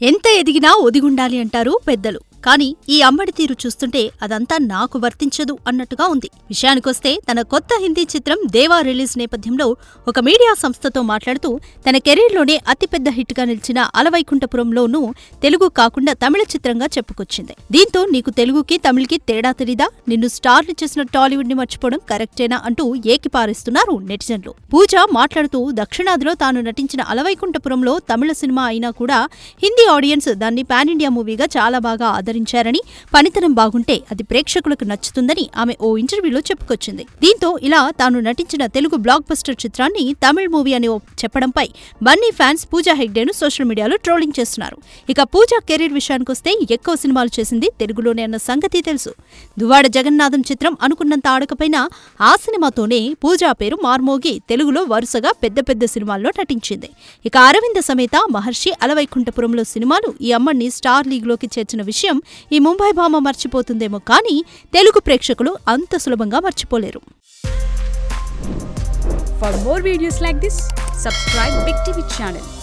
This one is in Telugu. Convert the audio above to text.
ఎంత ఎదిగినా ఒదిగుండాలి అంటారు పెద్దలు. కానీ ఈ అమ్మడి తీరు చూస్తుంటే అదంతా నాకు వర్తించదు అన్నట్టుగా ఉంది. విషయానికొస్తే తన కొత్త హిందీ చిత్రం దేవా రిలీజ్ నేపథ్యంలో ఒక మీడియా సంస్థతో మాట్లాడుతూ తన కెరీర్లోనే అతిపెద్ద హిట్గా నిలిచిన అలవైకుంఠపురంలోనూ తెలుగు కాకుండా తమిళ చిత్రంగా చెప్పుకొచ్చింది. దీంతో నీకు తెలుగుకి తమిళకి తేడా తెలీదా, నిన్ను స్టార్ని చేసిన టాలీవుడ్ ని మర్చిపోవడం కరెక్టేనా అంటూ ఏకిపారేస్తున్నారు నెటిజన్లు. పూజ మాట్లాడుతూ దక్షిణాదిలో తాను నటించిన అలవైకుంఠపురంలో తమిళ సినిమా అయినా కూడా హిందీ ఆడియన్స్ దాన్ని పాన్ ఇండియా మూవీగా చాలా బాగా ఆదరించారని, పనితనం బాగుంటే అది ప్రేక్షకులకు నచ్చుతుందని ఆమె ఓ ఇంటర్వ్యూలో చెప్పుకొచ్చింది. దీంతో ఇలా తాను నటించిన తెలుగు బ్లాక్ బస్టర్ చిత్రాన్ని తమిళ్ మూవీ అని చెప్పడంపై బన్నీ ఫ్యాన్స్ పూజా హెగ్డేను సోషల్ మీడియాలో ట్రోలింగ్ చేస్తున్నారు. ఇక పూజా కెరీర్ విషయానికొస్తే ఎక్కువ సినిమాలు చేసింది తెలుగులోనే అన్న సంగతి తెలుసు. దువ్వాడ జగన్నాథం చిత్రం అనుకున్నంత ఆడకపోయినా ఆ సినిమాతోనే పూజా పేరు మార్మోగి తెలుగులో వరుసగా పెద్ద పెద్ద సినిమాల్లో నటించింది. ఇక అరవింద సమేత, మహర్షి, అలవైకుంఠపురంలో సినిమాలు ఈ అమ్మని స్టార్ లీగ్లోకి చేర్చిన విషయం ఈ ముంబై భామ మర్చిపోతుందేమో కానీ తెలుగు ప్రేక్షకులు అంత సులభంగా మర్చిపోలేరు. For more videos like this, subscribe Big TV channel.